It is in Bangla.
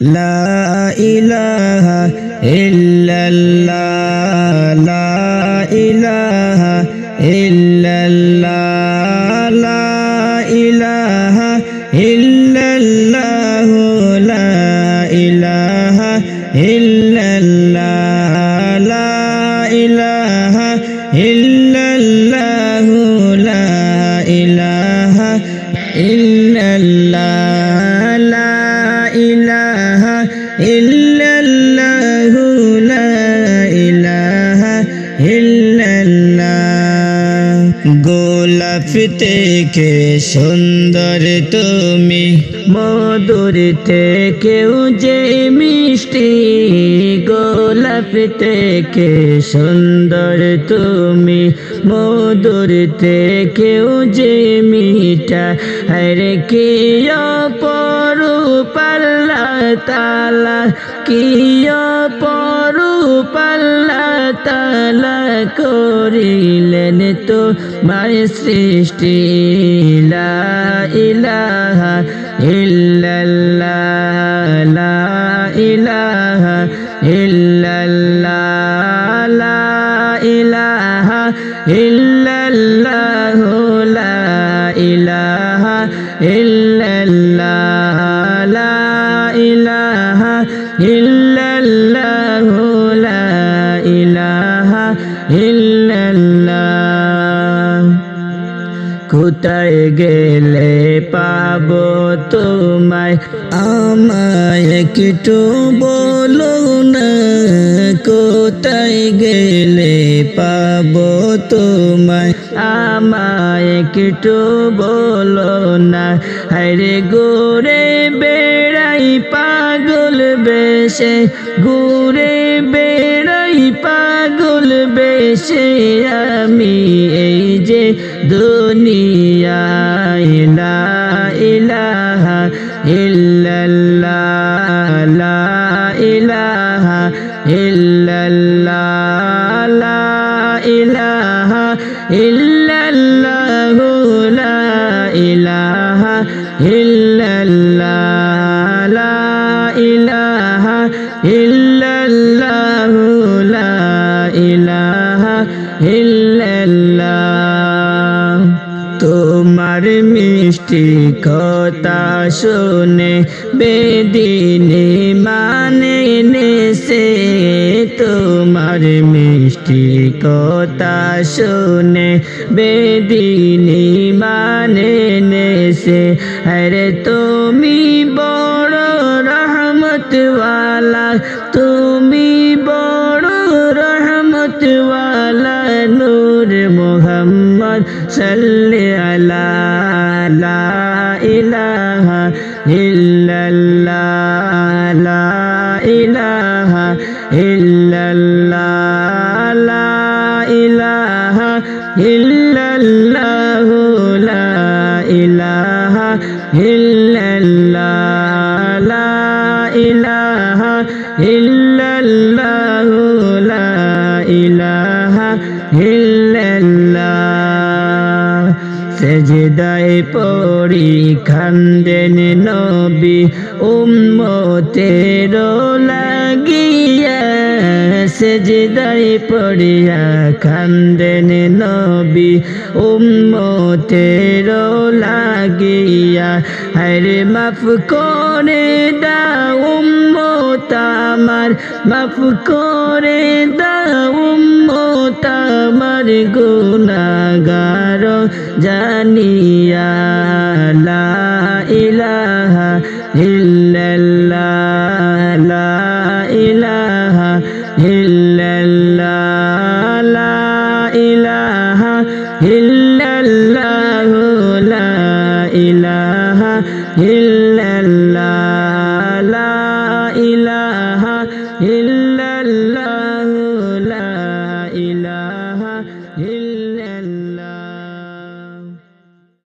লা ইলাহা ইল্লাল্লাহ লা ইলাহা ইল্লাল্লাহ লা ইলাহা ইল্লাল্লাহ লা ইলাহা ইল্লাল্লাহ লা ইলাহা ইল্লাল্লাহ লা ইলাহা ইল্লাল্লাহ লা ইলাহা ইল্লাল্লাহ লা ইলাহা ইল্লাল্লাহ গোলাপ থেকে সুন্দর তুমি মধুর থেকেও যে মিষ্টি গোলাপ থেকে সুন্দর তুমি মধুর থেকেও যে মিঠা হরে কি অপরূপ আল্লাহ তাআলা কি অপরূপ আল্লাহ তাআলা করিলেন তোমার সৃষ্টি লা ইলাহা ইল্লাল্লাহ লা ইলাহা ইল্লাল্লাহ লা ইলাহা ইল্লাল্লাহ লা ইলাহা ইল্লাল্লাহ লা ইলাহা ইল্লাল্লাহ লা ইলাহা ইল্লাল্লাহ কোথায় গেলে পাবো তোমায় আমায় একটু বলো না কোথায় গেলে পাবো তোমায় আমায় একটু বলো না হরে ঘুরে বেড়াই পাগল বেশে ঘুরে বেড়াই পাগল বেশে আমি এই যে দুনিয়ায় লা ইলাহা ইল্লাল্লাহ লা ইলাহা ইল্লাল্লাহ লা ইলাহা ইল্লাল্লাহ লা ইলাহা ইল্লাল্লাহ লা ইলাহা ইল্লাল্লাহ লা ইলাহা ইল্লাল্লাহ তোমার মিষ্টি কথা শুনে বেদিনী মানে নেছে তোমার মিষ্টি কথা শুনে বেদিনী মানে নেছে আরে তুমি বড় রহমতওয়ালা তুমি বড় রহমতওয়ালা নূর মুহাম্মদ সাল্লি আলা লা ইলাহা ইল্লাল্লাহ লা ইলাহা ইল্লাল্লাহ লা ইলাহা ইল্লাল্লাহ লা ইলাহা ইল্লাল্লাহ লা ইলাহা ইল্লাল্লাহ লা ইলাহা ইল্লাল্লাহ সেজদায় পড়ি কান্দেন নবী উম্মতের লাগিয়া সেজদায় পড়িয়া কান্দেন নবী উম্মতের লাগিয়া হরে মাফ করে দাও উম্মত আমার মাফ করে দাও উম্মত আমার গুনাহগার জানিয়া লা ইলাহা ইল্লাল্লাহ